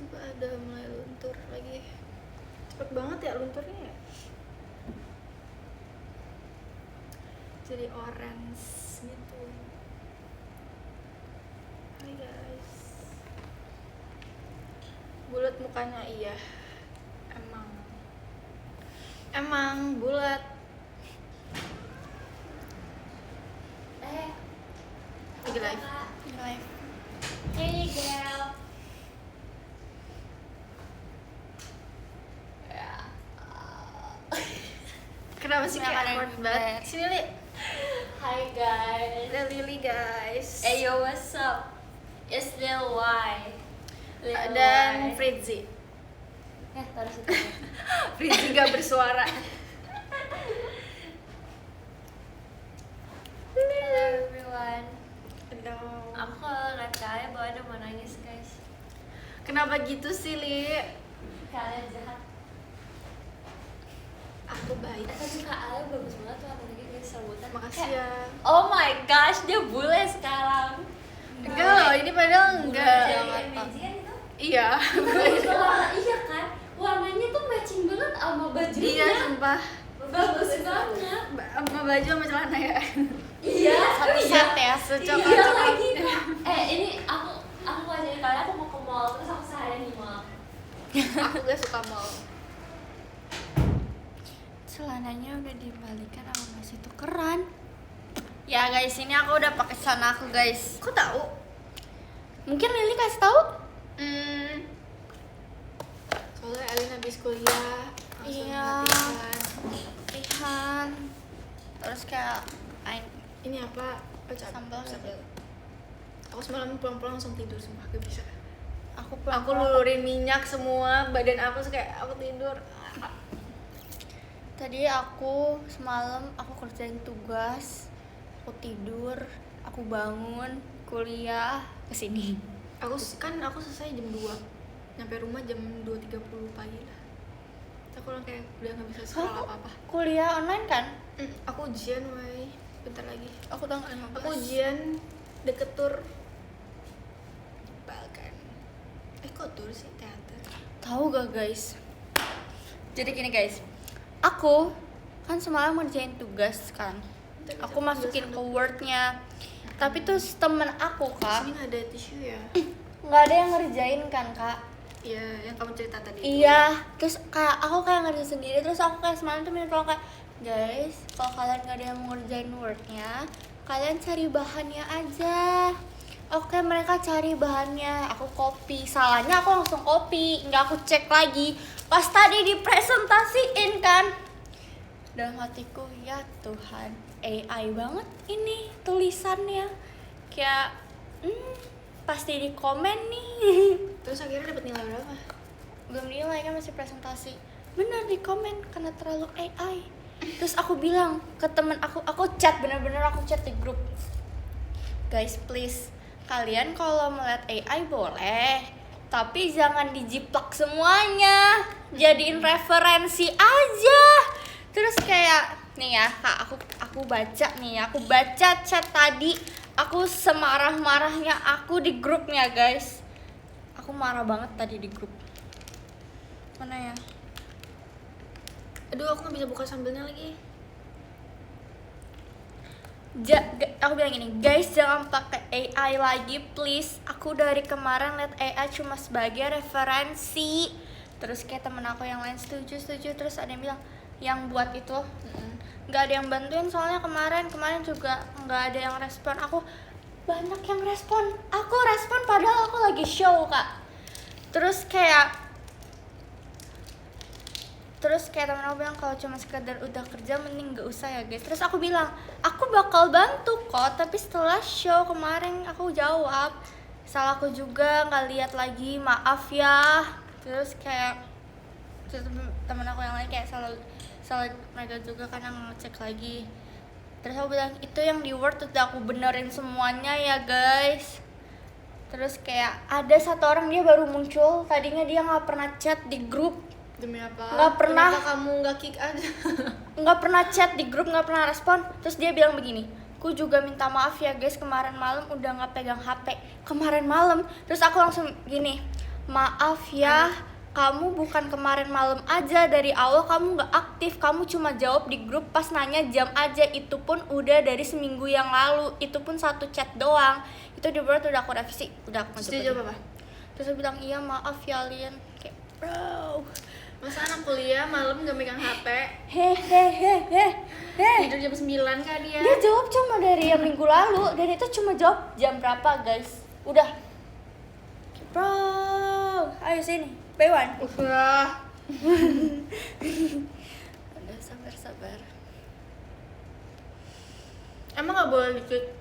Sumpah ada mulai luntur lagi. Cepet banget ya lunturnya ya. Jadi orange gitu. Hai guys. Bulat mukanya iya. Emang bulat. Lagi live. Hey girl. Kenapa sih kayak awkward banget? Sini Li. Hi guys. Ada Lily guys. Hey yo, what's up? It's Lil Y. Dan Fritzy. Taruh situ. Fritzy gak bersuara. Hello everyone. Hello. Aku kalau ngeliat kalian bawa ada mau nangis guys. Kenapa gitu sih Li? Kalian jahat. Aku baik. Tapi Kak Ale bagus banget tuh apalagi guys sambutan. Makasih ya. Oh my gosh, dia bule sekarang. Enggak loh, ini padahal enggak. Dari MJ kan itu? Iya. Iya kan? Warnanya tuh matching banget sama bajunya. Iya, sumpah. Bagus banget. Sama baju sama celana ya. Iya, Satu set ya, secocok. Iya lagi. Ini aku ngajarin kalian aku mau ke mall terus aku seharian di mall. Aku gak suka mall. Celananya udah dibalikan sama masih tukeran. Ya guys, ini aku udah pakai celana aku guys. Kok tahu? Mungkin Lily kasih tahu? Soalnya Elin habis kuliah. Langsung Iya. Latihan. Terus kayak Ini apa? Sambal. Aku semalam pulang-pulang langsung tidur, sumpah gak bisa. aku Aku lulurin minyak semua, badan aku terus kayak aku tidur. Tadi aku semalam aku kerjain tugas, aku tidur, aku bangun, kuliah, kesini. Aku selesai jam 2. Nyampe rumah jam 2.30 pagi lah. Terus aku kayak udah gak bisa sekolah apa-apa. Kuliah online kan? Aku ujian, woy. Bentar lagi. Aku tanggal 15. Aku ujian deket tur Balkan. Kok tur sih teater? Tahu gak guys? Jadi gini guys, aku kan semalam ngerjain tugas kan. Aku masukin ke Word-nya. Tapi tuh temen aku kak, Sini gak ada tisu ya? nggak ada yang ngerjain kan kak? Iya, yang kamu cerita tadi. Iya, terus kayak aku kayak ngerjain sendiri. Terus aku kayak semalam tuh minta tolong kayak, guys, kalau kalian gak ada yang mau ngerjain Word-nya, kalian cari bahannya aja. Oke, mereka cari bahannya, aku copy. Salahnya aku langsung copy, nggak aku cek lagi. Pas tadi dipresentasiin kan, dalam hatiku, ya Tuhan, AI banget ini tulisannya. Kayak, pasti di komen nih. Terus akhirnya dapat nilai berapa? Belum nilai kan masih presentasi. Bener di komen karena terlalu AI. Terus aku bilang ke temen aku chat, bener-bener aku chat di grup. Guys, please, kalian kalau melihat AI boleh, tapi jangan dijiplak semuanya, jadiin referensi aja. Terus kayak nih ya kak, aku baca nih, aku baca chat tadi, aku semarah-marahnya aku di grupnya guys. Aku marah banget tadi di grup. Mana ya? Aduh, aku gak bisa buka sambilnya lagi. Aku bilang gini, guys jangan pakai AI lagi please. Aku dari kemarin liat AI cuma sebagai referensi. Terus kayak temen aku yang lain setuju. Terus ada yang bilang, yang buat itu nggak ada yang bantuin soalnya kemarin juga nggak ada yang respon. Aku banyak yang respon. Aku respon padahal aku lagi show kak. Terus kayak temen aku bilang kalau cuma sekedar udah kerja mending gak usah ya guys. Terus aku bilang aku bakal bantu kok, tapi setelah show kemarin aku jawab salah aku juga, nggak lihat lagi, maaf ya. Terus kayak temen aku yang lain kayak salah mereka juga kan yang ngecek lagi. Terus aku bilang itu yang di Word udah aku benerin semuanya ya guys. Terus kayak ada satu orang dia baru muncul, tadinya dia nggak pernah chat di grup. Demi apa? Nggak pernah. Kenapa kamu nggak kick aja? Nggak pernah chat di grup, nggak pernah respon. Terus dia bilang begini, aku juga minta maaf ya guys, kemarin malam udah nggak pegang HP. Kemarin malam. Terus aku langsung gini, maaf ya, kamu bukan kemarin malam aja, dari awal kamu gak aktif, kamu cuma jawab di grup pas nanya jam aja, itu pun udah dari seminggu yang lalu, itu pun 1 chat doang. Itu di udah aku revisi, udah aku Terus dia jawab apa? Terus dia bilang iya maaf ya Lin, kayak bro, Masa anak kuliah malam gak megang HP? hehehehe. Tidur jam 9 kah dia? Dia jawab cuma dari yang minggu lalu, dan itu cuma jawab jam berapa guys. Udah, bro, ayo sini, Bewan. Udah. Udah sabar. Emang gak boleh dikit?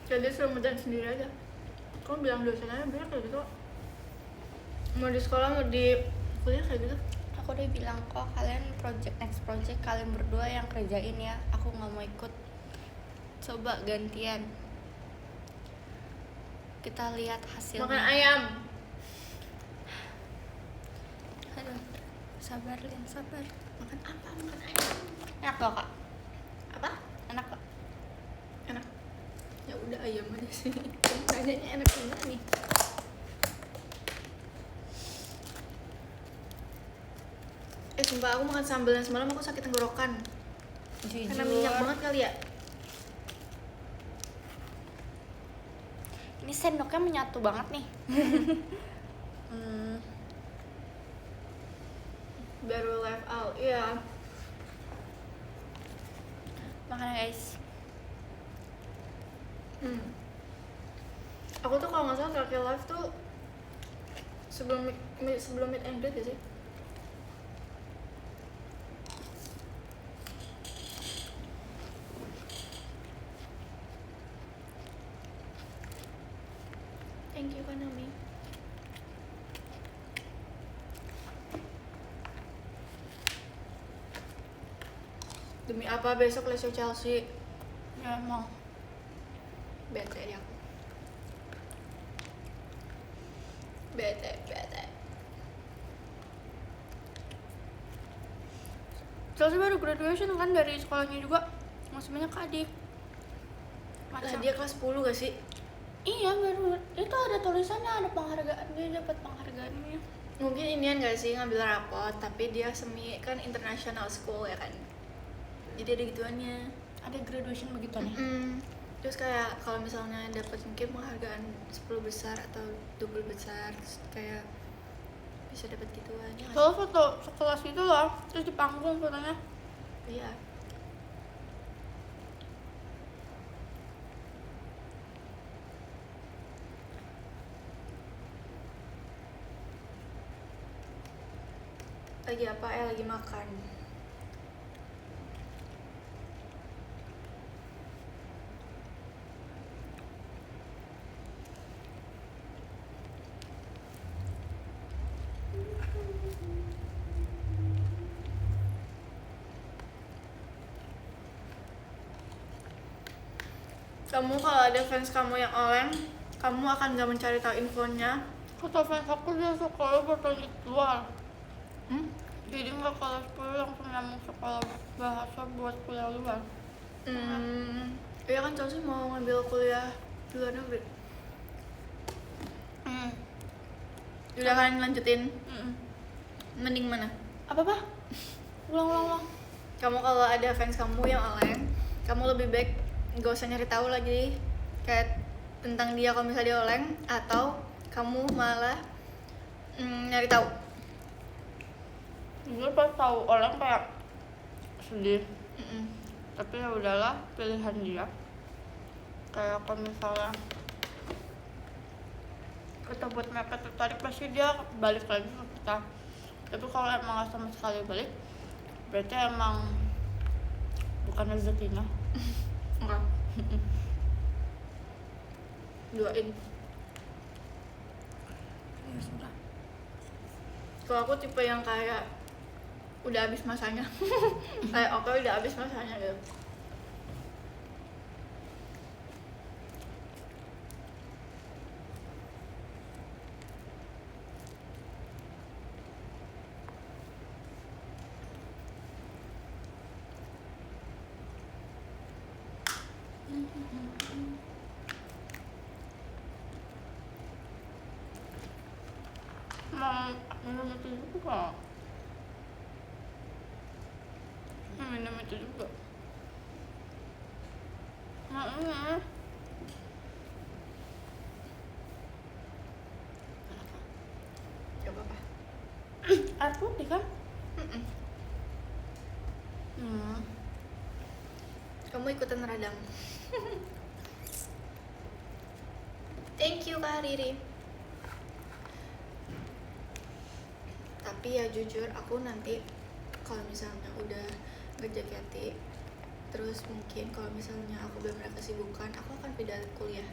Jadi suruh medan sendiri aja. Kamu bilang dosen aja, bilang kayak gitu. Mau di sekolah, mau di kuliah kayak gitu. Aku udah bilang kok kalian next project kalian berdua yang kerjain ya, aku nggak mau ikut. Coba gantian. Kita lihat hasilnya. Makan ayam. Aduh, sabar Lin, sabar. Makan apa? Makan ayam. Enak gak kak? Apa? Enak gak? Enak. Ya udah ayam aja sih. Nanyanya enak gimana nih? Sumpah aku makan sambal yang semalam aku sakit tenggorokan. Karena minyak banget kali ya. Ini sendoknya menyatu banget nih. Baru live out, iya. Makanya guys, Aku tuh kalau nggak salah terakhir live tuh sebelum meet and greet ya sih. Thank you Kanami. Demi apa besok lesio Chelsea? ya emang Bete di aku. Bete. Chelsea baru graduation kan dari sekolahnya juga, masih banyak adik. Lah dia kelas 10 gak sih? Iya baru, itu ada tulisannya, ada penghargaan, dia dapat penghargaannya. Mungkin inian gak sih ngambil rapot, tapi dia semi kan international school ya kan. Jadi ada gituannya. Ada graduation begitu nih. Terus kayak kalau misalnya dapat mungkin penghargaan 10 besar atau double besar, terus kayak bisa dapat gituan ya. Soalnya foto sekelas itu loh, terus di panggung fotonya. Iya. Lagi apa? Lagi makan. Kamu kalau ada fans kamu yang oleng, kamu akan gak mencari tahu infonya. Kata fans aku dia sekolah berkelas 2. Jadi nggak kelas 10 langsung nyambung sekolah bahasa buat kuliah luar. Iya kan Chelsea mau ngambil kuliah di luar negeri. Udah kan lanjutin? Mending mana? Apa? Ulang. Kamu kalau ada fans kamu yang oleng, kamu lebih baik gak usah nyari tahu lagi kayak tentang dia kalau misalnya dia oleng, atau kamu malah nyari tahu. Gue pas tahu orang kayak sedih. Tapi ya udahlah, pilihan dia. Kayak kalau misalnya kita buat mereka tertarik, pasti dia balik lagi ke kita. Tapi kalau emang gak sama sekali balik, berarti emang bukan rezekinya. Enggak. Doain. Ya sudah. Kalau aku tipe yang kayak udah habis masanya. Kayak oke udah habis masanya gitu. minum itu juga. Minum itu juga. Gak apa-apa. Air putih kan? Mm-mm. Kamu ikutan radang. Thank you Kak Riri. Tapi ya jujur aku nanti kalau misalnya udah nge-JKT, terus mungkin kalau misalnya aku belum ada kesibukan, aku akan pindah kuliah.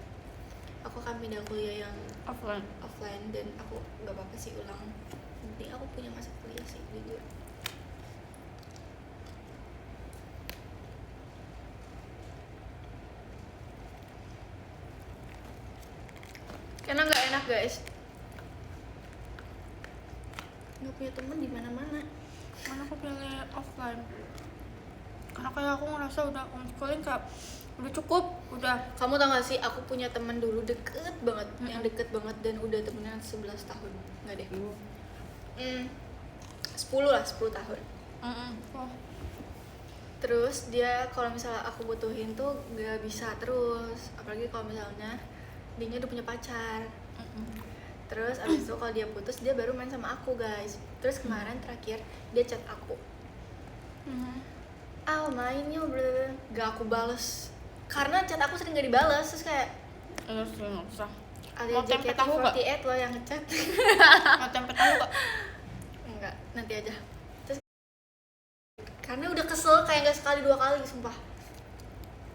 Aku akan pindah kuliah yang offline dan aku gak apa-apa sih ulang. Nanti aku punya masa kuliah sih jujur. Karena nggak enak guys, nggak punya temen di mana-mana. Mana aku pilih offline? Karena kayak aku ngerasa udah homeschooling kayak udah cukup, udah. Kamu tau gak sih, aku punya temen dulu deket banget, yang deket banget dan udah temenan 11 tahun, nggak deh? 10 lah, 10 tahun. Oh. Terus dia kalau misalnya aku butuhin tuh nggak bisa terus, apalagi kalau misalnya dia udah punya pacar. Terus abis itu kalau dia putus dia baru main sama aku guys. Terus kemarin terakhir dia chat aku, main yuk bro, gak aku bales karena chat aku sering gak dibales. Terus kayak Nggak usah. ada Mau tempe tahu nggak? JKT48 loh yang ngechat. Mau tempe tahu gak? Enggak, nanti aja. Terus karena udah kesel kayak gak sekali 2 kali sumpah.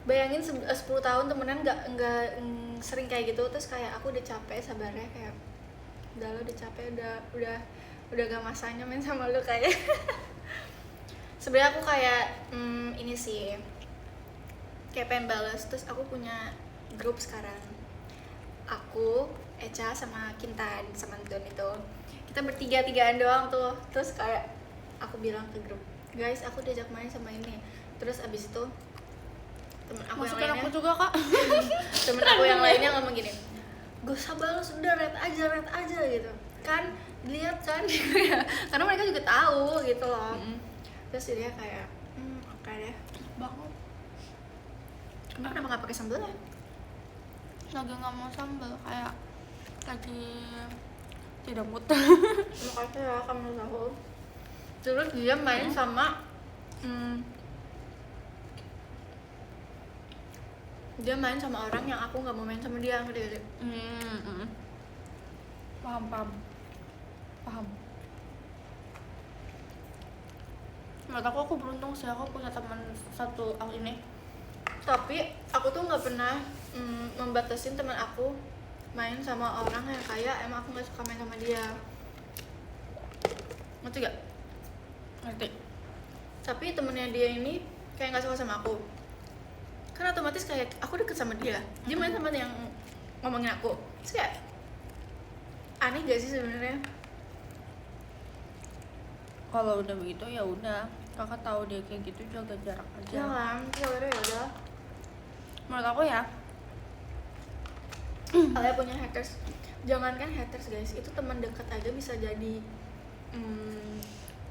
Bayangin 10 tahun temenan nggak sering kayak gitu. Terus kayak aku udah capek sabarnya, kayak udah lo udah capek, udah gak masanya main sama lo kayak. Sebenarnya aku kayak ini sih kayak pengen balas. Terus aku punya grup sekarang, aku, Echa sama Kintan sama Anton itu kita bertiga-tigaan doang tuh. Terus kayak aku bilang ke grup, guys aku diajak main sama ini. Terus abis itu temen aku Masukin yang lainnya, aku juga kak. temen aku yang lainnya ngomong gini, gak usah balas, udah red aja gitu kan, lihat kan. Karena mereka juga tahu gitu loh. Terus dia kayak oke deh Banget. kenapa nggak pakai sambal ya? Lagi nggak mau sambal, kayak lagi tidak mood. Makasih ya kamu tahu. Terus dia main sama dia main sama orang yang aku nggak mau main sama dia, ngerti gak? Paham. Menurut aku beruntung sih, aku punya teman satu ini. Tapi aku tuh nggak pernah membatasin teman aku main sama orang yang kayak emang aku nggak suka main sama dia, ngerti gak? Ngerti. Tapi temennya dia ini kayak nggak suka sama aku, kan otomatis kayak aku deket sama dia, dia main sama yang ngomongin aku. Terus kayak aneh gak sih sebenarnya? Kalau udah begitu ya udah, kakak tahu dia kayak gitu, jaga jarak aja. Ya kan, ya udah. Menurut aku ya. Kalian punya haters, jangankan haters guys, itu teman dekat aja bisa jadi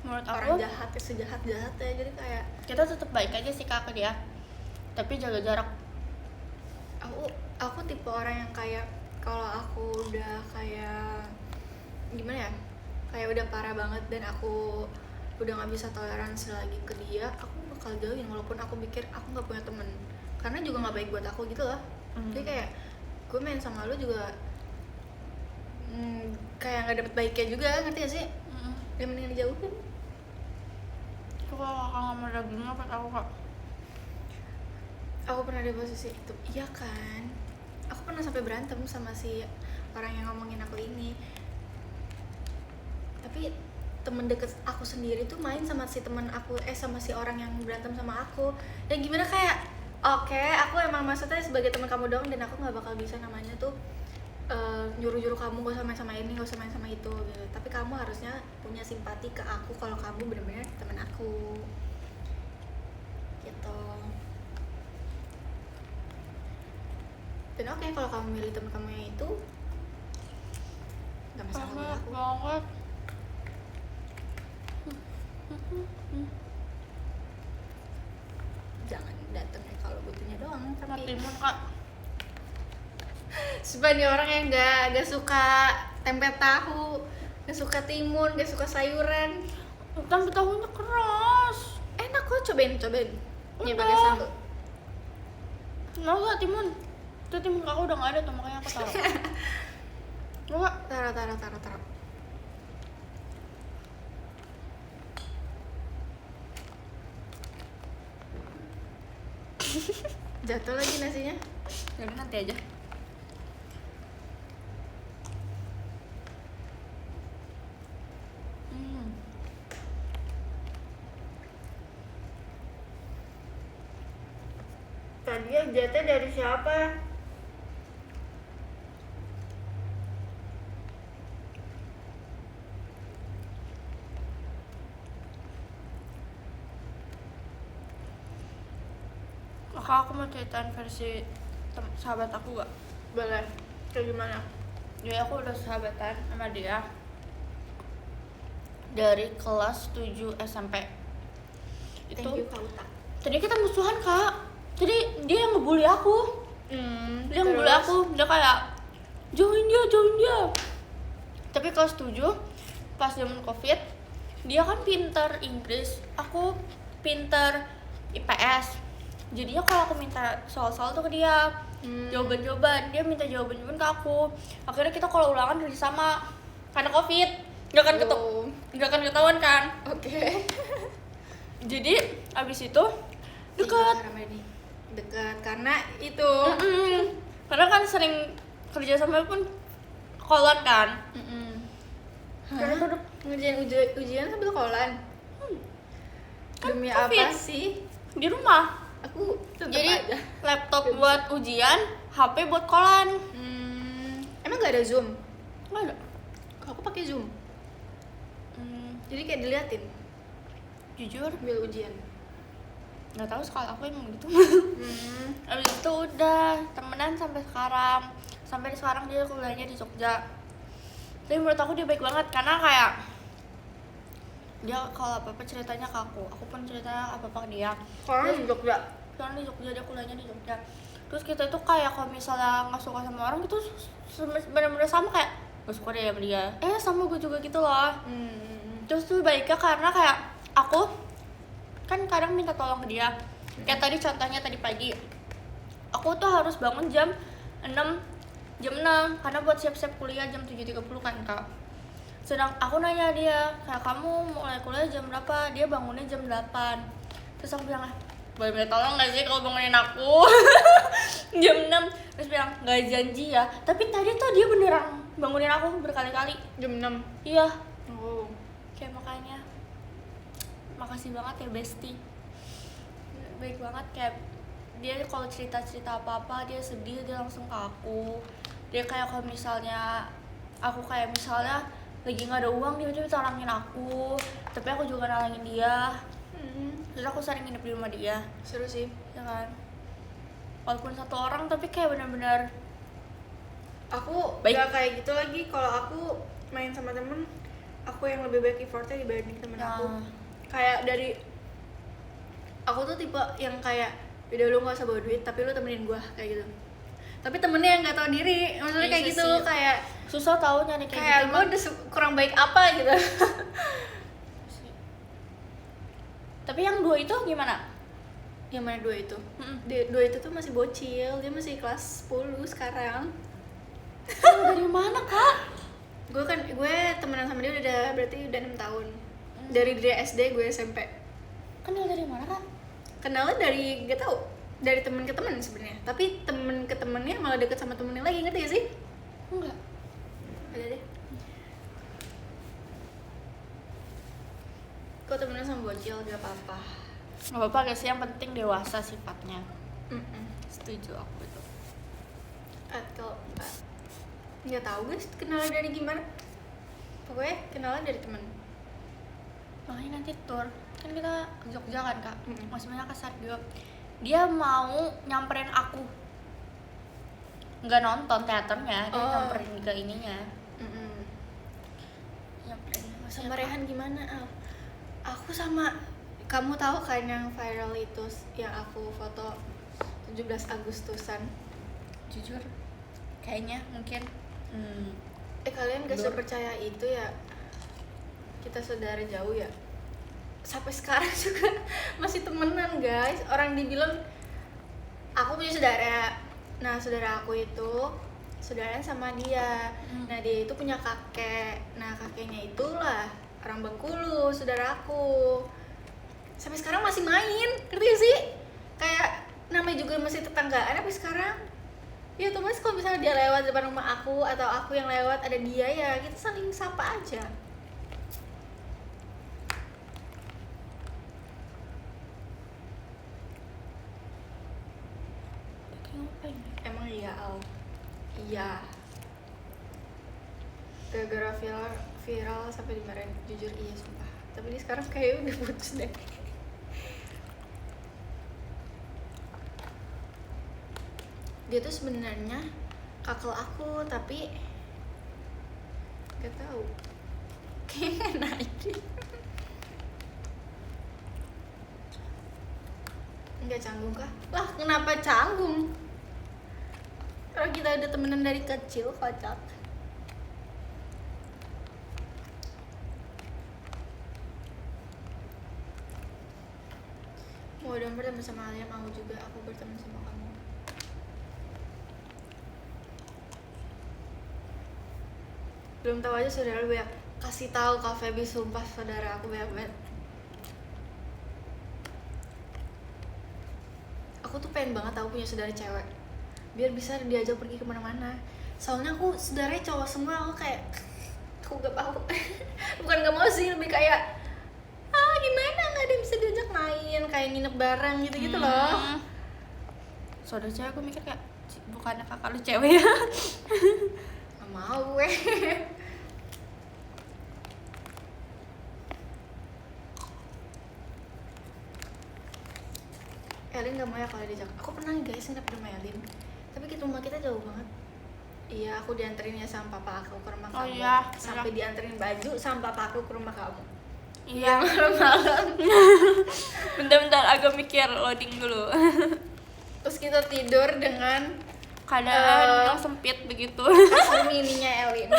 Menurut orang aku jahat, sejahat ya. Jadi kayak kita tetap baik aja sih kak ke dia, tapi jaga jarak. aku tipe orang yang kayak kalau aku udah kayak gimana ya, kayak udah parah banget dan aku udah nggak bisa toleransi lagi ke dia, aku bakal jauhin walaupun aku pikir aku nggak punya temen, karena juga nggak baik buat aku gitu loh. Jadi kayak gue main sama lu juga kayak nggak dapet baiknya juga, ngerti gak sih? Dia mendingan dijauhin. Kalau kakak nggak mau daging apa aku kak? Aku pernah di posisi itu, iya kan? Aku pernah sampai berantem sama si orang yang ngomongin aku ini. Tapi temen deket aku sendiri tuh main sama si temen aku, sama si orang yang berantem sama aku. Ya gimana kayak, oke, aku emang maksudnya sebagai teman kamu doang dan aku nggak bakal bisa namanya tuh nyuruh-nyuruh kamu gak usah main sama ini, gak usah main sama itu gitu. Tapi kamu harusnya punya simpati ke aku kalau kamu bener-bener temen aku gitu. Dan oke, kalau kamu milih temen kamu yang itu gak masalah buat aku. Banget. Jangan datang ya kalau butuhnya doang. Sama Tapi timun kak. sebenarnya orang yang gak suka tempe tahu, gak suka timun, gak suka sayuran. Tempe tahunya keras. Enak kok, cobain. Nih pakai Udah. sambal. Mau gak timun? Itu timun kakak udah gak ada tuh, makanya aku taruh. Mau gak? Taruh. Jatuh lagi nasinya. Yaudah nanti aja. Tadi jatuh dari siapa? Kakak, aku mau ceritain versi sahabat aku gak? Boleh. Kayak gimana? Jadi aku udah sahabatan sama dia dari kelas 7 SMP. Thank you Kak Uta. Tadi kita musuhan kak. Tadi dia yang ngebully aku. Dia ngebully aku. Dia kayak jauhin dia. Tapi kelas 7 pas zaman covid, dia kan pintar Inggris, aku pintar IPS. Jadinya kalau aku minta soal-soal tuh ke dia, jawaban-jawaban, dia minta jawaban-jawaban ke aku. Akhirnya kita kalau ulangan kerja sama karena covid, nggak akan ketahuan kan. Oke. Jadi abis itu dekat. Dekat karena itu. Karena kan sering kerja sama pun kolon kan. Karena tuh ngerjain ujian sambil kolan. Demi Kan apa COVID. sih? Di rumah. Aku tetep Jadi aja. laptop buat ujian, HP buat kolan. Emang gak ada Zoom? Nggak ada. Kalau aku pakai Zoom. Jadi kayak diliatin Jujur sambil ujian. nggak tahu sekolah aku emang gitu. Abis itu udah temenan sampai sekarang. Sampai sekarang dia kuliahnya di Jogja. Tapi menurut aku dia baik banget karena kayak dia kalau apa-apa ceritanya ke aku pun ceritanya apa-apa ke dia. Kalau di Jogja. Sekarang di Jogja, dia kuliahnya di Jogja. Terus kita itu kayak kalau misalnya nggak suka sama orang gitu benar-benar sama kayak gak suka deh sama dia. Sama gue juga gitu loh. Terus tuh baiknya karena kayak aku kan kadang minta tolong ke dia. Kayak tadi contohnya tadi pagi. Aku tuh harus bangun jam 6 karena buat siap-siap kuliah jam 7.30 kan kak. Sedang aku nanya dia, kayak kamu mulai kuliah jam berapa? Dia bangunnya jam 8. Terus aku bilang, boleh minta tolong gak sih kalau bangunin aku? Jam 6. Terus bilang, gak janji ya. Tapi tadi tuh dia beneran bangunin aku berkali-kali. Jam 6. Iya. Oh. Kayak makanya makasih banget ya bestie. Baik banget, kayak dia kalau cerita-cerita apa-apa dia sedih dia langsung ke aku. Dia kayak kalau misalnya aku kayak misalnya lagi nggak ada uang dia tolongin aku, tapi aku juga nolongin dia. Terus aku sering nginep di rumah dia. Seru sih. Ya kan, walaupun satu orang tapi kayak benar-benar Aku baik. gak kayak gitu lagi. Kalau aku main sama temen, aku yang lebih baik effortnya dibanding temen aku. Kayak dari aku tuh tipe yang kayak udah lu gak usah bawa duit tapi lu temenin gua kayak gitu. Tapi temennya yang gak tahu diri, maksudnya kayak Iya gitu sih. kayak susah tahu nyari kayak gitu. gua udah kurang baik apa gitu. Tapi yang dua itu gimana? Yang mana dua itu? Dua itu tuh masih bocil, dia masih kelas 10 sekarang. Dari mana kak? Gue temenan sama dia udah berarti udah 6 tahun. Dari dia SD, gue SMP. Kenal dari mana kak? Kenalnya dari gak tau, dari temen ke temen sebenarnya. Tapi temen ke temennya malah deket sama temennya lagi, ngerti gak sih? Enggak. Ada deh. Kok temenan sama bocil gak apa-apa. Gak apa-apa guys, yang penting dewasa sifatnya. Mm-mm. Setuju aku itu. Atau nggak tahu guys, kenalnya dari gimana? Pokoknya kenalnya dari temen. Makanya nanti tour, kan kita ke Jogja kan kak, Mas Mena ke Sardio. Dia mau nyamperin aku, nggak nonton teaternya, dia nyamperin ke ininya. Nyamperin. Sama Rehan gimana, Al? Aku sama kamu tahu kan yang viral itu yang aku foto 17 Agustusan. Jujur kayaknya mungkin Kalian gak Blur. sepercaya itu ya? Kita saudara jauh ya. Sampai sekarang juga masih temenan guys. Orang dibilang aku punya saudara. Nah saudara aku itu saudaraan sama dia. Nah dia itu punya kakek. Nah kakeknya itulah orang Bengkulu, saudara aku. Sampai sekarang masih main, ngerti gak sih? Kayak namanya juga masih tetanggaan sampai sekarang. Ya otomatis kalau misalnya dia lewat depan rumah aku atau aku yang lewat ada dia, ya kita saling sapa aja. ngapain? Emang iya Al? Iya. Gara-gara viral sampai dimarahin, jujur iya sumpah. Tapi ini sekarang kayak udah putus deh. Dia tuh sebenarnya kakak aku tapi gak tahu. Kayaknya naik deh. Enggak canggung kah? Lah kenapa canggung? Kalau kita udah temenan dari kecil, kocak. Mau dong berteman sama Alia, mau juga aku berteman sama kamu. Belum tahu aja saudara banyak. Kasih tahu Kak Feby, sumpah saudara aku banyak banget. Aku tuh pengen banget tahu punya saudara cewek biar bisa diajak pergi kemana-mana. Soalnya aku saudaranya cowok semua, aku kayak aku gak mau. Bukan gak mau sih, lebih kayak gimana nggak ada yang bisa diajak main, kayak nginep bareng gitu-gitu loh. Saudara cewek aku mikir kayak bukannya kakak lu cewek ya. Gak mau gue. Elin gak mau ya kalau diajak. Aku pernah guys nginep di rumah Elin, tapi kita rumah kita jauh banget. Iya, aku dianterinnya sama papa aku ke rumah Oh kamu. iya, Sampai dianterin baju sama papa aku ke rumah kamu. Iya. Malam-malam. Bentar-bentar agak mikir, loading dulu. Terus kita tidur dengan Keadaan yang sempit begitu. kasur mininya Elin.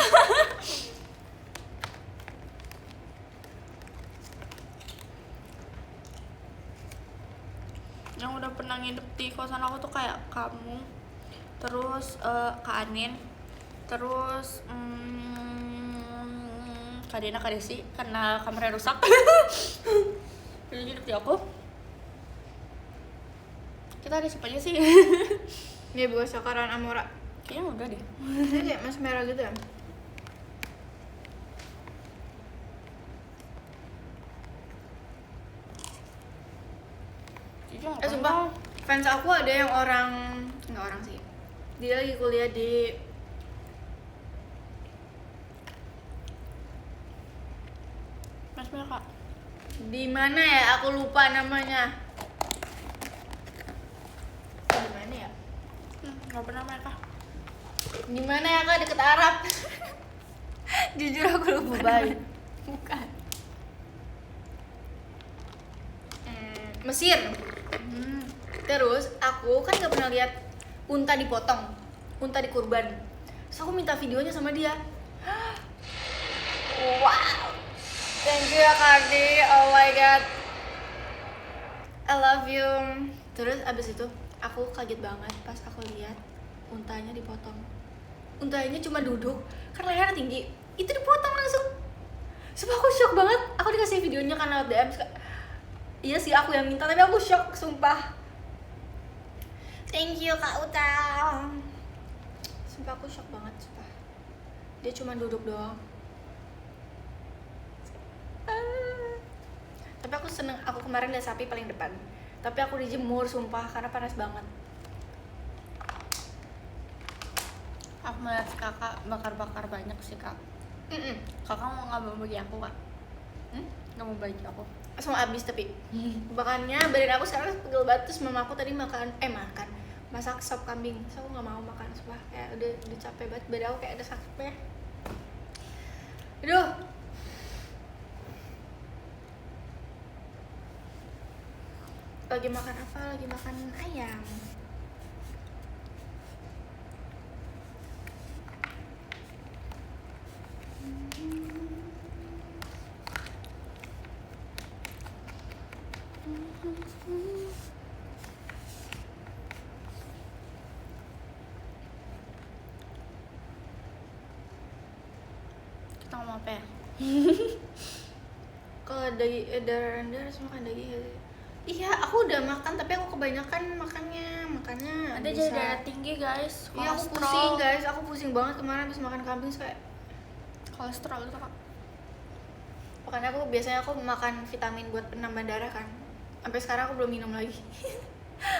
Yang udah pernah nginep di kosan aku tuh kayak kamu, terus Kak Anin, terus Kak Dina, Kak Desi karena kamarnya rusak. Jadi nginep di aku. Kita ada siapa aja sih? Dia buat Sakaran Amora. Kayaknya udah deh. Ini kayak mas merah gitu ya. Sumpah, fans aku ada yang nggak orang sih. Dia lagi kuliah di Mas Mel Kak. di mana ya? Aku lupa namanya. Di mana ya? Nggak pernah mereka. Di mana ya Kak? Deket Arab. Jujur aku lupa. Dubai. namanya. Bukan. Mesir. Terus aku kan nggak pernah lihat unta dipotong, unta dikurban. Terus aku minta videonya sama dia. Wow, thank you ya Kardi. Oh my god, I love you. Terus abis itu aku kaget banget pas aku lihat untanya dipotong. Untanya cuma duduk, kan lehernya tinggi, itu dipotong langsung. Sumpah aku shock banget. Aku dikasih videonya kan lewat DM. Iya sih aku yang minta, tapi aku shock sumpah. Thank you Kak Uta. Sumpah aku shock banget, sumpah. Dia cuma duduk doang. Tapi aku seneng, aku kemarin lihat sapi paling depan. Tapi aku dijemur sumpah karena panas banget. Aku melihat kakak bakar-bakar banyak sih kak. Kakak mau nggak mau bagi aku kak? Nggak mau bagi aku. Langsung habis tapi bahannya badan aku sekarang pegel banget. Terus mama aku tadi masak sop kambing. Terus aku nggak mau makan, sumpah kayak udah capek banget, badan aku kayak ada sakitnya. Aduh. lagi makan apa? Lagi makan ayam. Kita ngomong apa ya? Kalau Anda harus makan daging ya. Iya, aku udah makan tapi aku kebanyakan makannya Ada bisa. jadi darah tinggi guys. Iya, aku pusing guys, aku pusing banget kemarin habis makan kambing kayak. Kolesterol itu kak. Makanya aku biasanya aku makan vitamin buat penambah darah kan. Sampai sekarang aku belum minum lagi.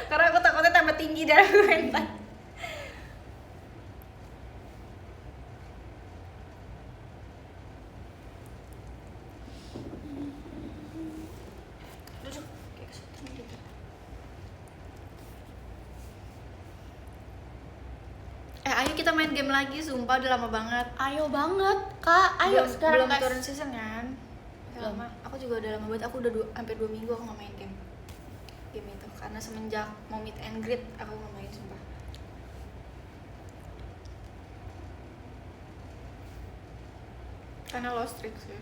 Karena aku takutnya tambah tinggi darah gue ntar. Duduk, kayak kesukaan gitu. Ayo kita main game lagi, sumpah udah lama banget. Ayo banget kak. Ayo sekarang belum guys. turun season kan? Belum. Lama. Aku juga udah lama banget. Aku udah hampir 2 minggu aku nggak main game itu karena semenjak mau meet and greet aku nggak main sumpah. Karena lost streak sih.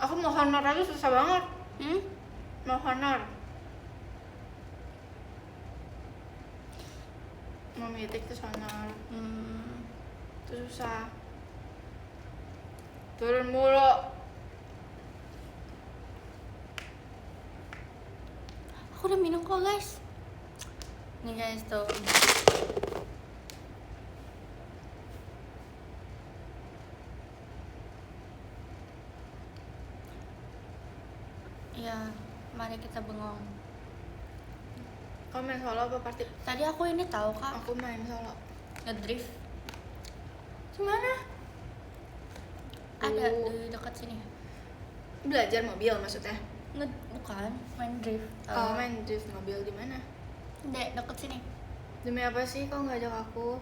Aku mau honor aja susah banget. Mau honor. Mau mythic terus honor. Itu susah. Turun mulu. Aku udah minum kok guys. Nih guys tuh. Ya, mari kita bengong. Kamu main solo apa party? Tadi aku ini tahu kak, Aku main solo. ngedrift. Gimana? Ada di dekat sini. Belajar mobil maksudnya? Bukan, main drift. Oh, main drift mobil di mana? Deket sini. Demi apa sih kok nggak ajak aku?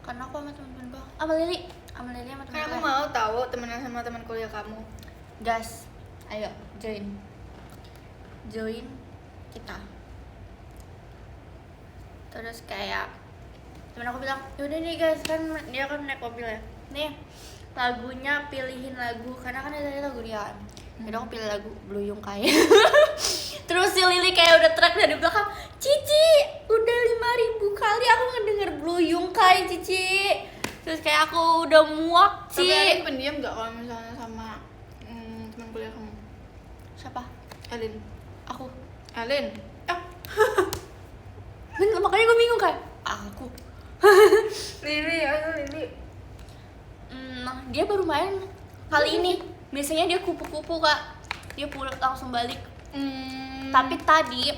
Karena aku sama temen-temen doang. Sama Lili sama Kan temen aku mau tahu temenan sama teman kuliah kamu. Gas, ayo join kita. Terus kayak temen aku bilang, yaudah nih guys, kan dia kan naik mobil ya. Nih lagunya, pilihin lagu karena kan tadi lagu dia kan. Jadi aku pilih lagu Blue Yungkai. Terus si Lili kayak udah teriak dari belakang, Cici, udah 5.000 kali aku ngedenger Blue Yungkai, Cici. Terus kayak aku udah muak, Tapi Ci. Alin pendiam nggak kalau misalnya sama teman kuliah kamu? Siapa? Alin. Aku. Alin. Bener, makanya gue bingung kayak aku. Lili, ayo Lili. Dia baru main kali ini. Biasanya dia kupu-kupu kak. Dia pulang langsung balik. Tapi tadi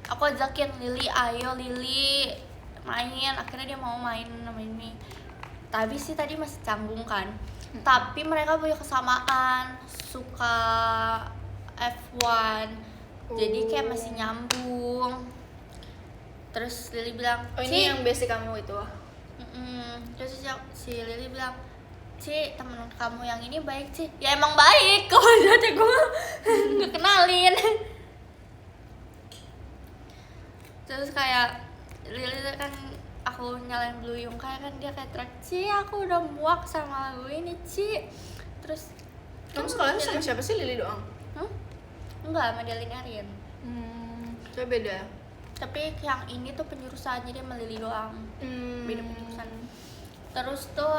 aku ajakin Lili, ayo Lili main. Akhirnya dia mau main sama ini. Tapi sih tadi masih canggung kan. Tapi mereka punya kesamaan, suka F1. Jadi kayak masih nyambung. Terus Lili bilang, Oh Ci, ini yang basic kamu itu? terus si Lili bilang, Ci, temen kamu yang ini baik Ci. Ya emang baik, kalau lihatnya gue nggak kenalin. Terus kayak Lili kan aku nyalain Blue Yungkai kan, dia kayak teriak, Ci, aku udah muak sama lagu ini Ci. Terus Kamu sekolahnya sama siapa sih? Lili doang? enggak, sama Delin Arian. Coba beda. Tapi yang ini tuh penjurusannya dia sama Lili doang. Beda penjurusan. Terus tuh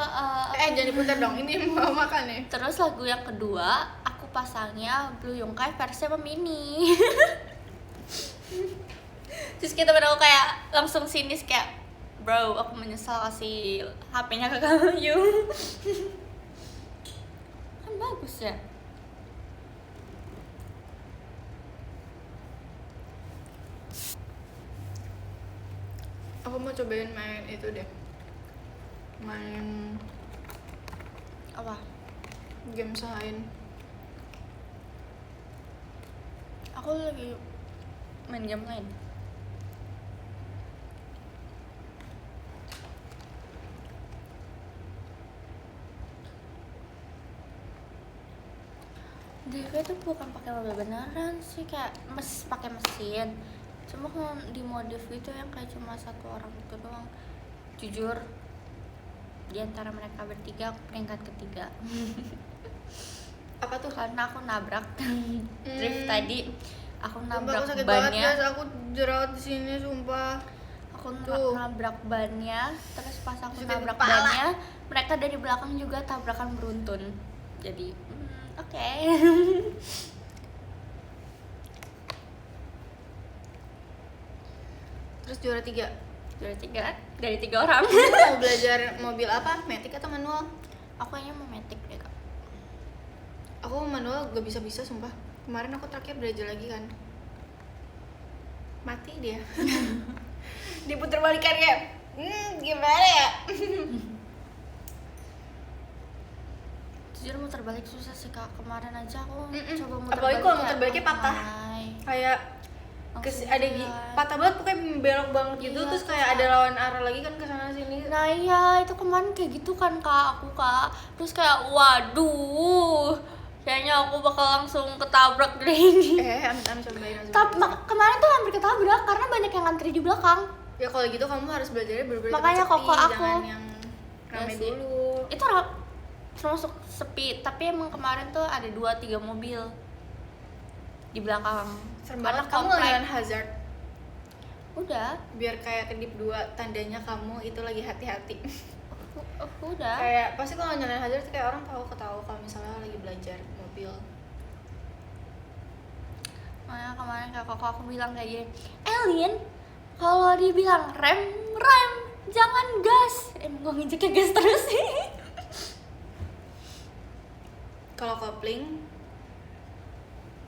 Jangan diputar dong, ini mau makan nih. terus lagu yang kedua aku pasangnya Blue Yungkai versi sama Mini. Terus kita pada kayak langsung sinis kayak, bro, aku menyesal kasih HP-nya ke kamu Yung. Kan bagus ya. Aku mau cobain main itu deh. Main Apa? game lain. Aku lagi main game lain. DV itu bukan pakai mobil beneran sih, kayak pakai mesin. Cuma kalau di modif itu yang kayak cuma satu orang itu doang. Jujur, di antara mereka bertiga aku peringkat ketiga. Apa tuh? Karena aku nabrak drift tadi. Aku Sumpah, nabrak aku sakit banget bannya. guys, aku jerawat di sini sumpah. Aku Tuh. nabrak bannya, terus pas aku Sakit nabrak kepala. bannya, mereka dari belakang juga tabrakan beruntun. Jadi, oke. Terus juara 3. Dari tiga orang. Kamu mau belajar mobil apa? Matic atau manual? Aku kayaknya mau matic deh kak. Aku manual gak bisa-bisa sumpah. Kemarin aku terakhir belajar lagi kan. Mati dia. Diputer balikan kayak gimana ya? Jujur muter balik susah sih kak. Kemarin aja aku Mm-mm. coba muter Apalagi balik. kalau muter baliknya patah. Kayak ada patah banget pokoknya belok banget gitu, Iya, terus terus kayak ada lawan arah lagi kan ke sana sini. Nah iya, itu kemarin kayak gitu kan kak, aku kak. Terus kayak waduh, kayaknya aku bakal langsung ketabrak deh ini. Amit-amit cobain aja. Tapi kemarin tuh hampir ketabrak karena banyak yang ngantri di belakang. Ya kalau gitu kamu harus belajarnya bener-bener Makanya cepet-cepet, kok aku jangan yang rame Ya sih. dulu. Itu termasuk sepi, tapi emang kemarin tuh ada 2-3 mobil di belakang. Serem Karena banget kamu komplek. ngelawan hazard. Udah, Biar kayak kedip 2 tandanya kamu itu lagi hati-hati. udah. Kayak pasti kalau nyalain hazard tuh kayak orang ketahu kalau misalnya lagi belajar mobil. Makanya kemarin kayak koko aku bilang kayak gini, Elin, kalau dibilang rem, jangan gas. Emang gue nginjeknya gas terus sih. Kalau kopling,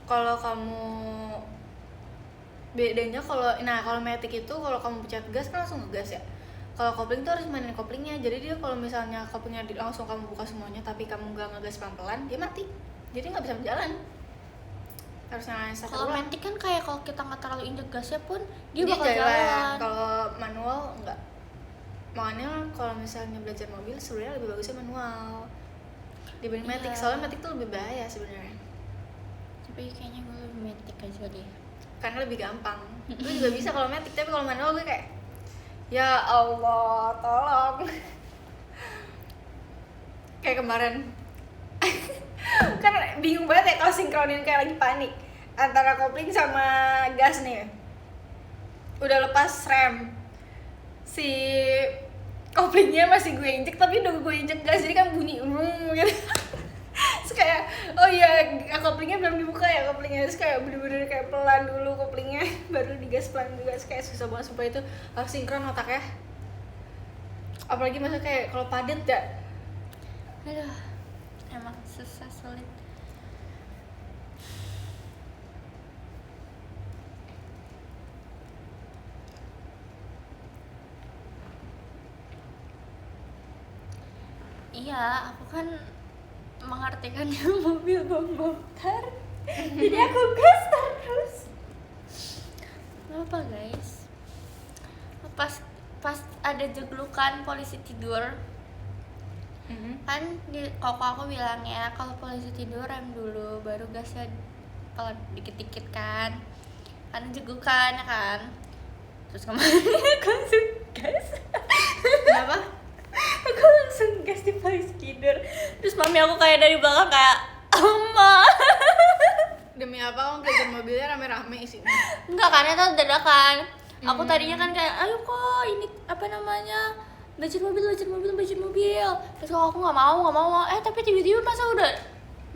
kalau kamu bedanya kalau matic itu kalau kamu pencet gas kan langsung ngegas ya. Kalau kopling tuh harus mainin koplingnya. Jadi dia kalau misalnya koplingnya langsung kamu buka semuanya tapi kamu nggak ngegas pelan-pelan, dia mati. Jadi nggak bisa berjalan. Harus nyalain satu Kalau ulang. matic kan kayak kalau kita nggak terlalu injek gasnya pun dia Dia bakal jalan. Kalau manual enggak. Makanya kalau misalnya belajar mobil sebenarnya lebih bagusnya manual dibanding matic. Iya. Soalnya matic tuh lebih bahaya sebenarnya. Tapi kayaknya gue lebih matic aja deh. Karena lebih gampang. Gue juga bisa kalau matic, tapi kalau manual gue kayak ya Allah, tolong. Kayak kemarin. Kan bingung banget ya kalau sinkronin kayak lagi panik antara kopling sama gas nih. Udah lepas rem. Si koplingnya masih gue injek tapi udah gue injek gas jadi kan bunyi gitu. Terus kayak oh iya koplingnya belum dibuka ya koplingnya, terus kayak bener-bener kayak pelan dulu koplingnya baru digas pelan juga. Terus kayak susah banget supaya itu harus sinkron otaknya, apalagi masa kayak kalau padat ya. Aduh, emang susah sulit. Iya, aku kan mengartikannya mobil bongkar. Jadi aku gas terus. Gak apa guys. Pas ada jeglukan polisi tidur, kan koko aku bilangnya kalau polisi tidur rem dulu baru gasnya pelan dikit-dikit kan jeglukan ya kan. Terus kemarin aku langsung gas. Kenapa? Aku langsung gas di polisi tidur. Terus mami aku kayak dari belakang kayak Oma. Demi apa kamu belajar mobilnya rame-rame isinya? Enggak, karena itu dadakan. Aku tadinya kan kayak ayo kok ini apa namanya belajar mobil. Terus kalau aku nggak mau. Tapi tiba-tiba masa udah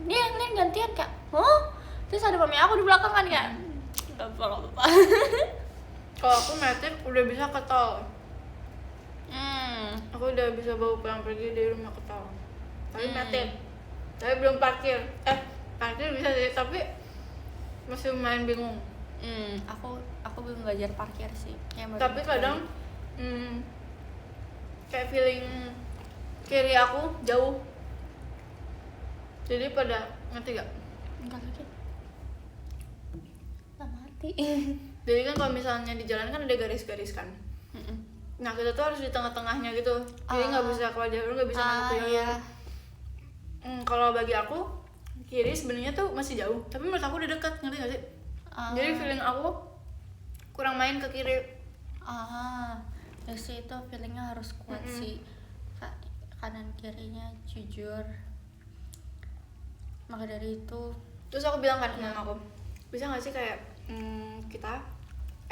dia gantian kayak terus ada mami aku di belakang kan kayak nggak apa-apa. Kalau aku matic udah bisa ke tol. Hmm. Aku udah bisa bawa pulang pergi dari rumah ke tol. Tapi matic. Tapi belum parkir. Parkir bisa sih, tapi masih lumayan bingung. Aku belum belajar parkir sih. Tapi kadang kayak feeling kiri aku jauh. Jadi pada ngerti gak? enggak lagi. Nggak mati. Jadi kan kalau misalnya di jalan kan ada garis-garis kan. Nah kita tuh harus di tengah-tengahnya gitu. Jadi nggak bisa keluar jalur, nggak bisa masuk jalur. Iya. Kalau bagi aku kiri sebenarnya tuh masih jauh, tapi menurut aku udah dekat, ngerti gak sih? Jadi feeling aku kurang main ke kiri. Ya sih itu feelingnya harus kuat sih. Kanan kirinya jujur. Maka dari itu Terus aku bilang kan ke mama aku, bisa gak sih kayak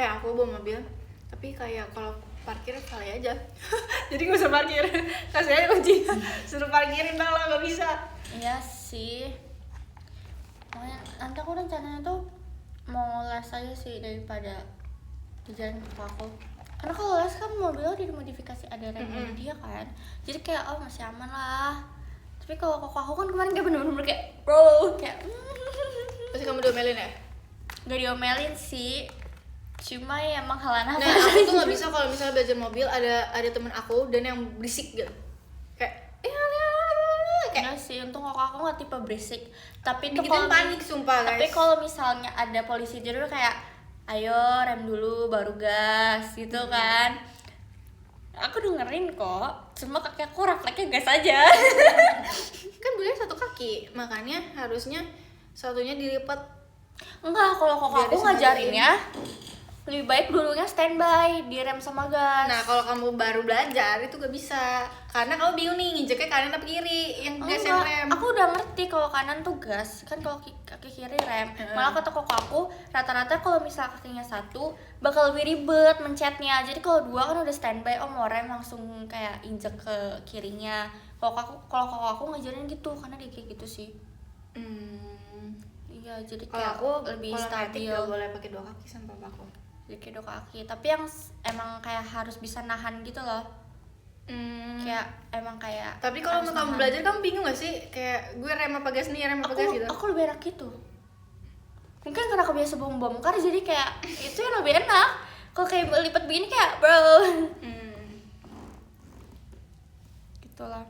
aku bawa mobil, tapi kayak kalau parkir kali aja. Jadi gak usah parkir, kasih aja kunci, suruh parkirin dah lah, gak bisa. iya sih. Makanya nanti aku rencananya tuh mau les aja sih daripada di jalan ke aku. Karena kalau les kan mobilnya udah dimodifikasi, ada remnya dia kan, jadi kayak masih aman lah. Tapi kalau koko aku kan kemarin kayak bener-bener kayak bro, kayak Pasti kamu diomelin ya? gak diomelin sih, cuma ya emang halangan. Nah, aku tuh gak bisa kalau misalnya belajar mobil ada temen aku dan yang berisik gitu. Kayak Enggak sih, untung aku nggak tipe berisik. Tapi tuh bikin panik sumpah guys. Tapi kalau misalnya ada polisi di dulu kayak ayo rem dulu baru gas gitu kan. Aku dengerin kok, cuma kaki aku refleksnya gas aja. Kan boleh satu kaki, makanya harusnya satunya dilipat. Enggak, kalau kok Biar aku disamain. ngajarinnya lebih baik dulunya standby, direm sama gas. Nah, kalau kamu baru belajar itu gak bisa, karena kamu bingung nih nginjeknya kanan apa kiri, yang gas yang Enggak, rem. aku udah ngerti kalau kanan tuh gas, kan kalau kaki kiri rem. Malah kata koko aku, rata-rata kalau misal kakinya satu bakal lebih ribet mencetnya. Jadi kalau dua kan udah standby, mau rem langsung kayak injek ke kirinya. Kalau koko aku ngajarin gitu, karena dia kayak gitu sih. Iya, jadi Kalau kayak aku lebih kalau stabil. gak boleh pakai dua kaki sama papaku. Jadi kayak dua kaki, tapi yang emang kayak harus bisa nahan gitu loh. Kayak emang kayak Tapi kalau harus mau kamu nahan. belajar kamu bingung gak sih? Kayak gue rem apa gas nih, rem apa gas gitu. Aku lebih enak gitu. Mungkin karena aku biasa bongkar jadi kayak itu yang lebih enak. Kalau kayak lipat begini kayak bro. Gitulah.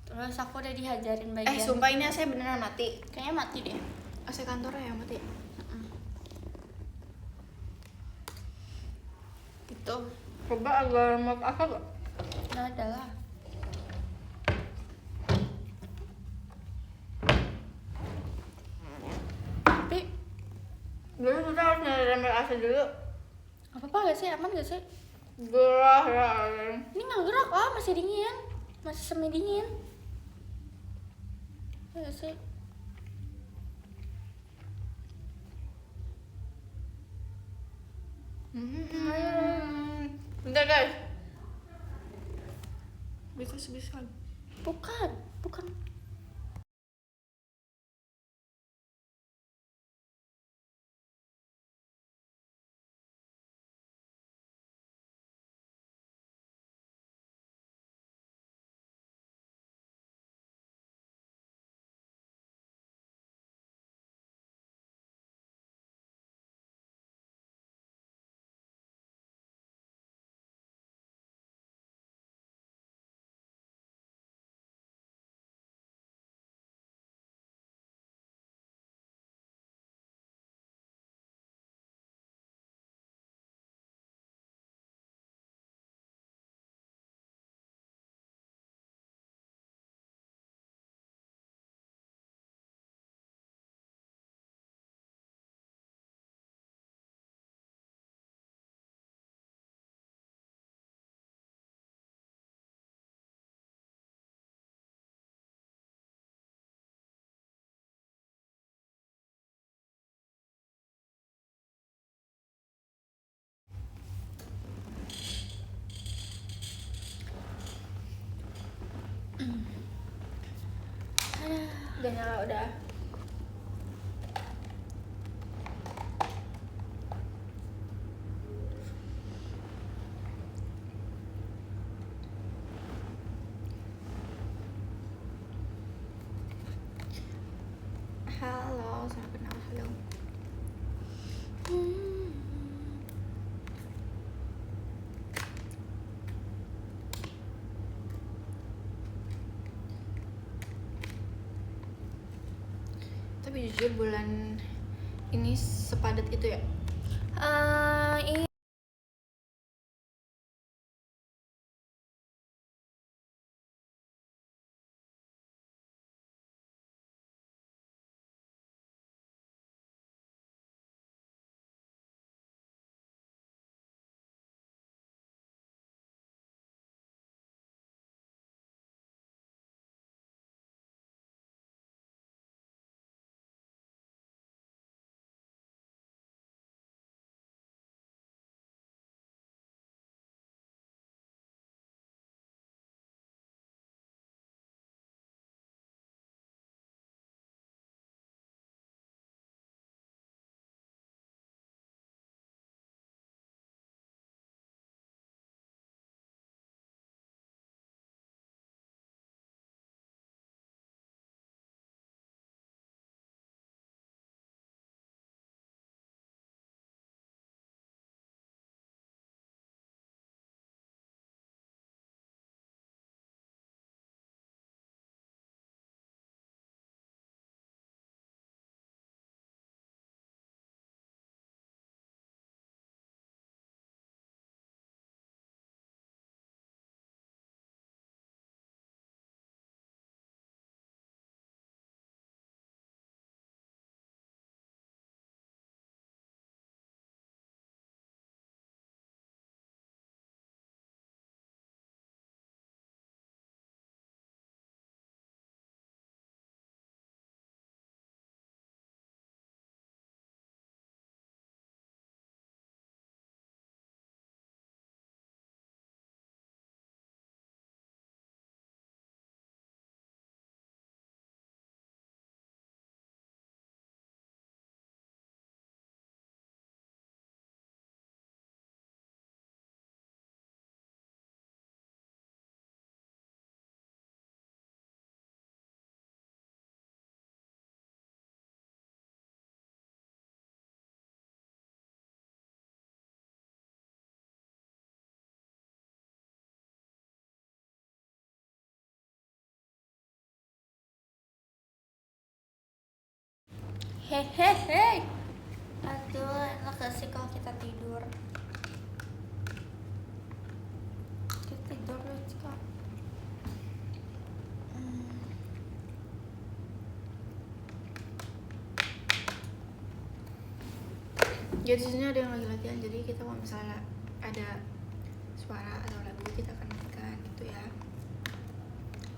Terus aku udah dihajarin bagian. Sumpah ini AC beneran mati. Kayaknya mati deh. AC kantornya yang mati. Gitu. Coba agak remote apa gak? Nggak ada lah. Tapi Dulu kita harus nyari remote AC dulu. apa gak sih? Aman gak sih? Gerah ya. Ini nggak gerak lah, masih dingin. Masih semi dingin. Ya gak sih? Bentar guys. Bisa. Bukan. Udah nyala udah. Halo, saya kenal halo. Tapi jujur bulan ini sepadat itu ya. Ini Hehehe. Aduh, enak gak sih kalau kita tidur? Kita tidur let's go. Jadi di sini ada yang lagi latihan, jadi kita kalau misalnya ada suara atau lagu kita akan matikan gitu ya,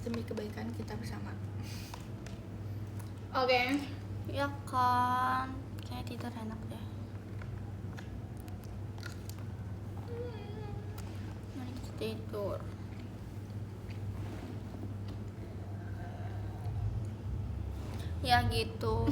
demi kebaikan kita bersama. Oke. Ya kan, kayaknya tidur enak deh. Mari kita tidur. Ya gitu.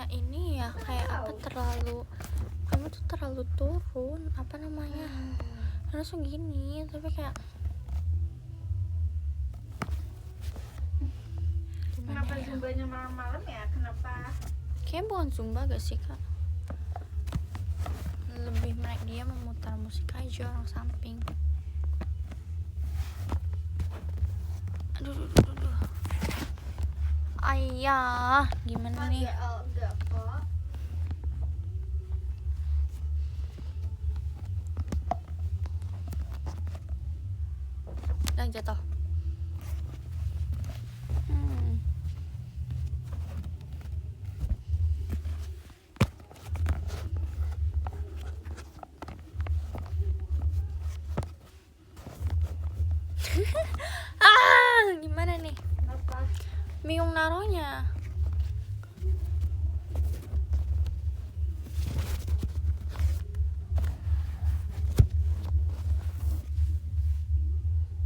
kayak ini ya, kayak apa, terlalu, kamu tuh terlalu turun, apa namanya, harusnya gini, tapi kayak gimana Kenapa ya? zumbanya malam-malam ya? Kenapa? Kayaknya bukan zumba gak sih kak, lebih mereka dia memutar musik aja orang samping. Aduh. Ayah, gimana nih? Agak kok. Udah jatuh. Hmm. Gimana nih? Apa? Bingung naruhnya.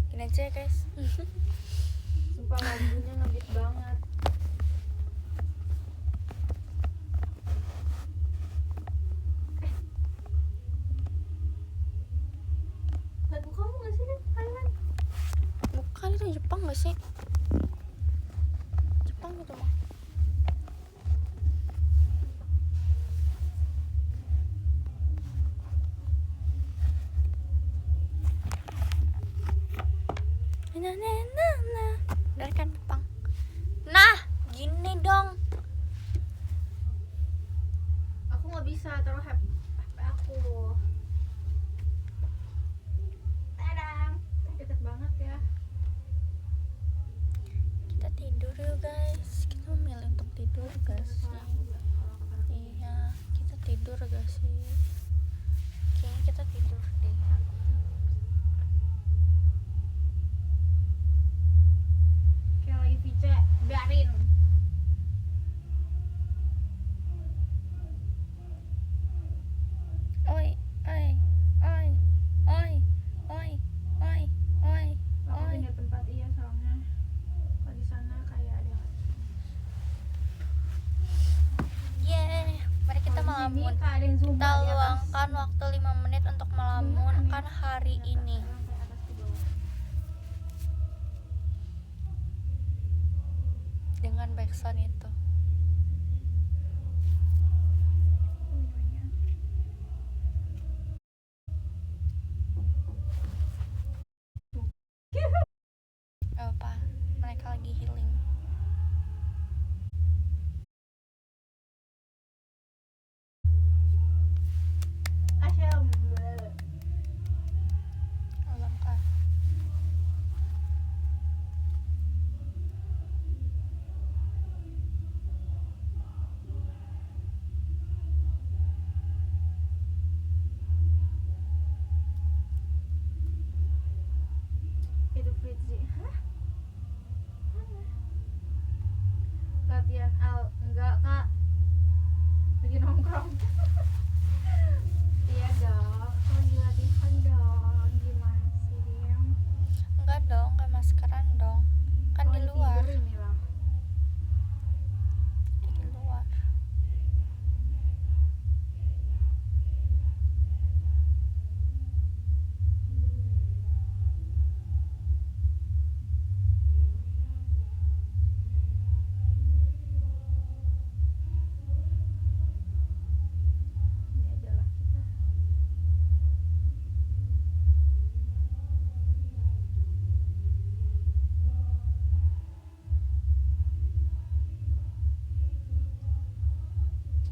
Gini aja ya guys. Sumpah lagunya ngebit banget. Lagu kamu gak sih kan? Thailand? Bukan, itu Jepang gak sih? Jepang gitu mah. Nah. Udah kan Jepang. Nah, gini dong. Aku gak bisa taruh HP aku. Tadang. Deket banget ya. Kita tidur yuk guys. Kita memilih untuk tidur gak sih? Iya, kita tidur gak sih? Kayaknya kita tidur deh. Kayak lagi Vice, biarin. Oi. Aku pindah tempat iya soalnya. Kalau di sana kayak ada. Yeay, mari kita melamun. Ada yang zumba Kita di atas. luangkan waktu 5 menit untuk melamun kan hari ini. Sampai atas ke bawah. Dengan backsound itu. Apa? Mereka lagi healing. Asyam. Belum kah? Itu Fritzi. Hah? Mana? Latihan al enggak kak, lagi nongkrong. Iya dong, aku lagi latihan dong. Gimana sih Dim? Enggak dong, enggak maskeran dong. Kan Aku di lagi luar. tidur ini loh. Di luar. Ini adalah kita.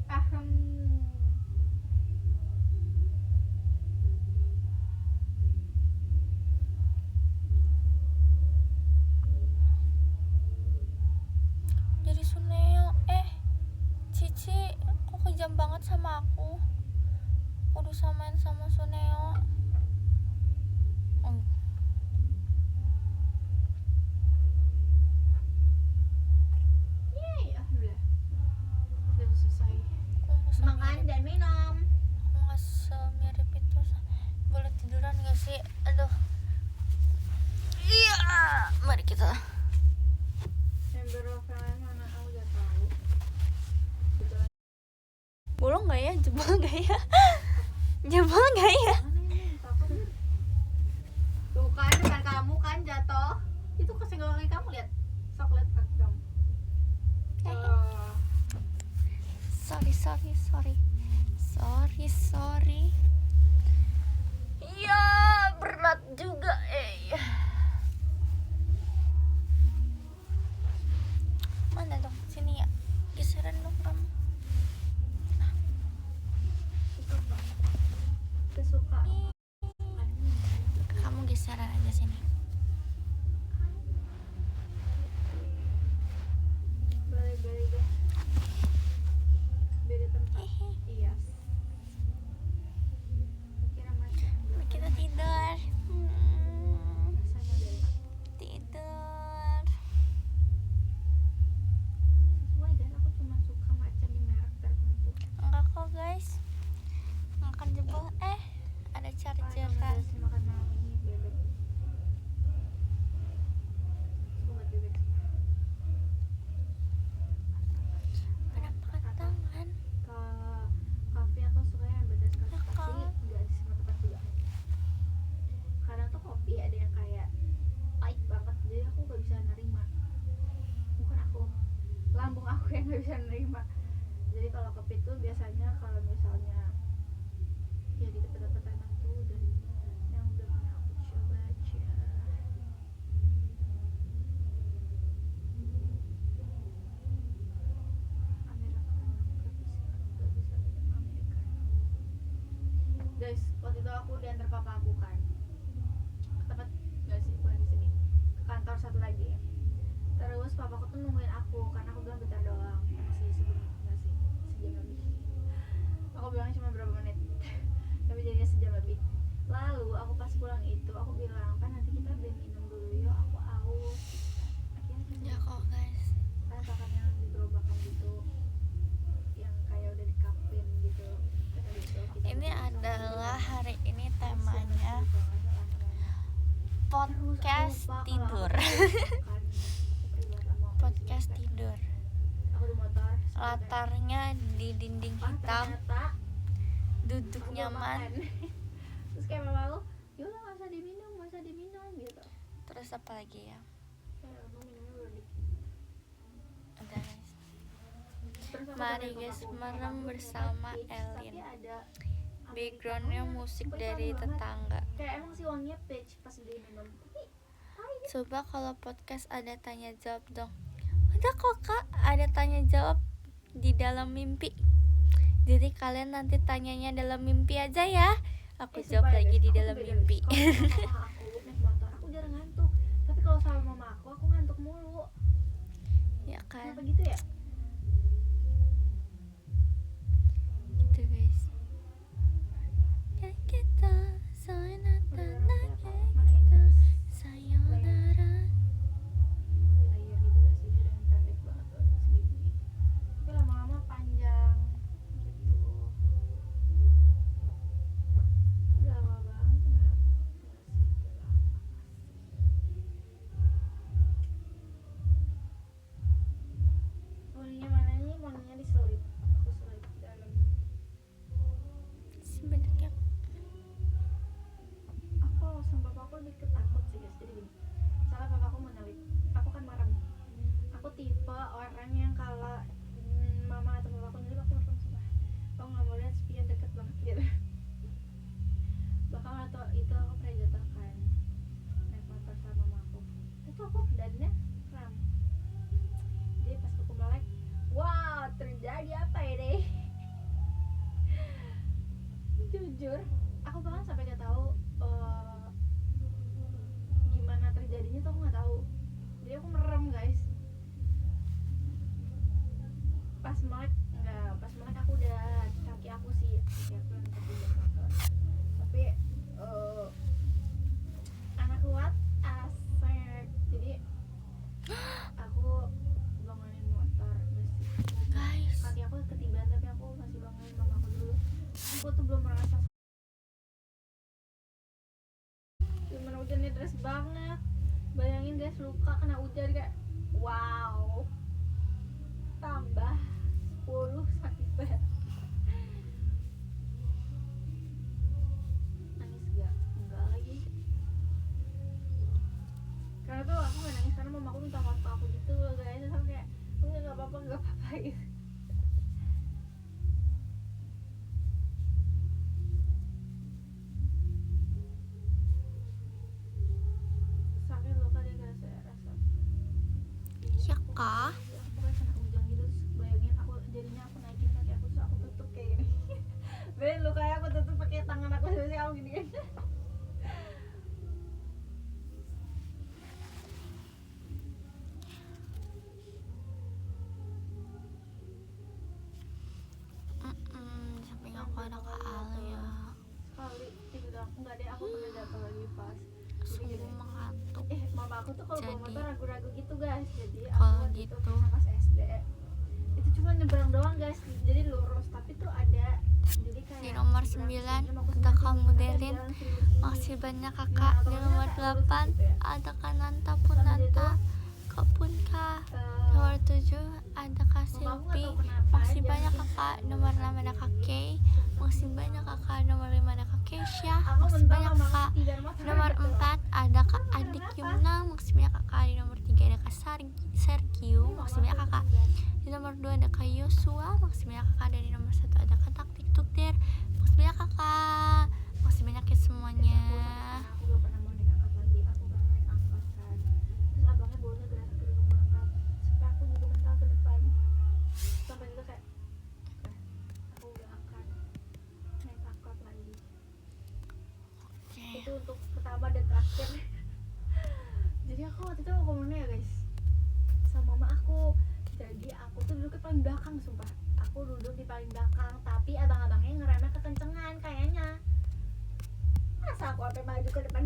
Ahem. Jadi Suneo, Cici, kok kejam banget sama aku? Udah samain sama Suneo. Yeay, alhamdulillah. Udah selesai. Aku nggak Makan semirip, dan minum. aku nggak semirip itu. Boleh tiduran gak sih? Aduh. Iya, mari kita. bolong nggak ya, jebol nggak ya? Jebol nggak ya? Tuh kan depan kamu kan jatuh. Itu kesenggol kaki kamu, lihat. Sok lihat kaki kamu. Sorry. Iya, berat juga Mana dong? Sini ya. Geseran dong kamu. Kesuka. Kamu geseran aja sini. Boleh deh. Beda tempat. Iya. Kira macam Kita tidur. rasanya deh. Tidur. Sesuai guys, aku cuma suka maca di merek tertentu. Enggak kok guys. Makan jebol. Ada chargeran. Makan malam ini bebek. Buat bebek. Ada makan tangan. Ke kafe aku suka yang berdasarkan Ya, tapi Kak. nggak di semua tempat juga. Kadang tuh kopi ada yang kayak pahit banget, jadi aku nggak bisa nerima. Bukan aku, lambung aku yang nggak bisa nerima. Jadi kalau kopi tuh biasanya kalau misalnya ya di tempat-tempat tertentu dan yang udah pernah aku coba aja. Americano nggak bisa minum Americano. Guys, waktu itu aku diantar papa aku kan ke tempat, nggak sih, bukan di sini, ke kantor satu lagi. Terus papaku tuh nungguin aku karena aku bilang bentar doang, masih nggak sih, sejam lebih. Aku bilang cuma berapa menit tapi jadinya sejam lebih. Lalu aku pas pulang itu aku bilang kan nanti kita beli minum dulu yuk, aku aus. Akhirnya Ya kok guys. rasakan yang di gerobakan gitu, yang kayak udah di kapin gitu. Terus habis itu kita Ini beli adalah minum. hari ini temanya podcast tidur. Podcast tidur. Aku di motor. Latarnya di dinding hitam, Ternyata duduk aku belum nyaman. makan. Terus kayak mama aku, yaudah nggak usah diminum gitu. Terus apa lagi ya? Kayak aku minumnya udah dikit. Udah guys. Terus aku Mari tanya guys, bapakku, merem "Bapakku bersama ternyata peach, Elin." tapi ada Backgroundnya americanonya." musik Sumpah dari banget. tetangga. Kayak emang sih wanginya peach pas diminum, tapi Coba kalau podcast ada tanya jawab dong. Udah kok kak, ada tanya jawab di dalam mimpi. Jadi kalian nanti tanyanya dalam mimpi aja ya. Aku jawab sumpah ya, lagi guys, di aku dalam beda, mimpi. guys. Kalau sama papa aku naik motor aku jarang ngantuk, tapi kalau sama mama aku ngantuk mulu. Ya kan? Kenapa gitu ya? Gitu guys. Kita sayonara, kita sayonara. Di layer gitu gak sih, dan pendek banget loh segini. Tapi lama-lama panjang gitu. Udah lama banget. Nggak sih, udah lama sih. Poninya mana nih? Poninya diselip. Aku selip di dalam. Sebenarnya Aku sama papaku lebih ketakut sih guys. Jadi gini, misalnya papaku mau nyelip, aku kan merem. Aku tipe orang yang kalau mama atau papaku nyelip aku merem sumpah. Aku nggak mau lihat spion deket banget gitu. Bahkan atau itu aku pernah jatuh kan naik motor sama mama aku. Itu aku dannya kram. Jadi pas aku melek, wow terjadi apa ini? Jujur, aku bahkan sampai gak tahu gimana terjadinya tuh aku nggak tahu. Jadi aku merem guys. Pas melek aku udah kaki aku yang terjadi motor. Tapi anak kuat asik. Jadi aku bangunin motor masih. guys, Kaki aku ketiban tapi aku masih bangunin mamaku dulu. Aku tuh belum merasa gimana hujannya deras banget. Bayangin guys, luka kena hujan kayak wow, tambah 10 sakit banget. ngapain. Sakit loh kalian gak saya rasa. Ya kah? Aku kan kena hujan gitu, terus bayangin aku jadinya aku naikin kaki aku terus aku tutup kayak gini. Ben lu kayak aku tutup pakai tangan aku terus kamu gini kan. Samping aku ada Kak Alia. Sekali itu doang. Enggak deh, aku pernah jatuh lagi pas. Jadi Sungguh gini. mengantuk. Mama aku tuh kalau bawa Jadi- motor ragu-ragu gitu guys. Jadi Kalau aku waktu itu gitu. pernah pas SD. Itu cuma nyebrang doang guys. Jadi lurus, tapi tuh ada jadi kayak Di nomor seberang 9 sini, mau ke udah sebelah kamu sini, ada delin. jalan serius. Masih banyak Nah, kakak. Di pokoknya nomor kayak lurus 8 gitu ya. ada Kananta Habis Punanta. itu, Kapunka. eh, Nomor 7 ada Kak mama aku nggak Silvi. tahu kenapa Masih aja banyak gitu. kakak. Nomor 6 ada Kak Kay. Masih banyak kakak. Nomor 5 ada Kak Kesha. aku Masih mentang banyak mama kakak. aku tidak motor Nomor gitu. 4 ada Kak Adik Yumna. Masih banyak kakak. Di nomor 3 ada Kak Sergio. Masih banyak kakak. Di nomor 2 ada Kak Yosua. Masih banyak kakak. Dan di nomor 1 ada Kak Taktik Tukdir. Masih banyak kakak. Masih banyak ya semuanya. Aku gak pernah mau naik angkat lagi. Aku pernah naik angkat kan. Terus abangnya bawanya gerak gerung banget. Sampai aku juga mental ke depan. Sampai itu kayak aku gak akan naik angkat lagi. Oke. Itu untuk pertama dan terakhir. Jadi aku waktu itu mau kemana ya guys, sama mama aku. Jadi aku tuh duduk di paling belakang, sumpah. Aku duduk di paling belakang, tapi abang-abangnya ngeremnya kekencengan kayaknya. Masa aku sampai maju ke depan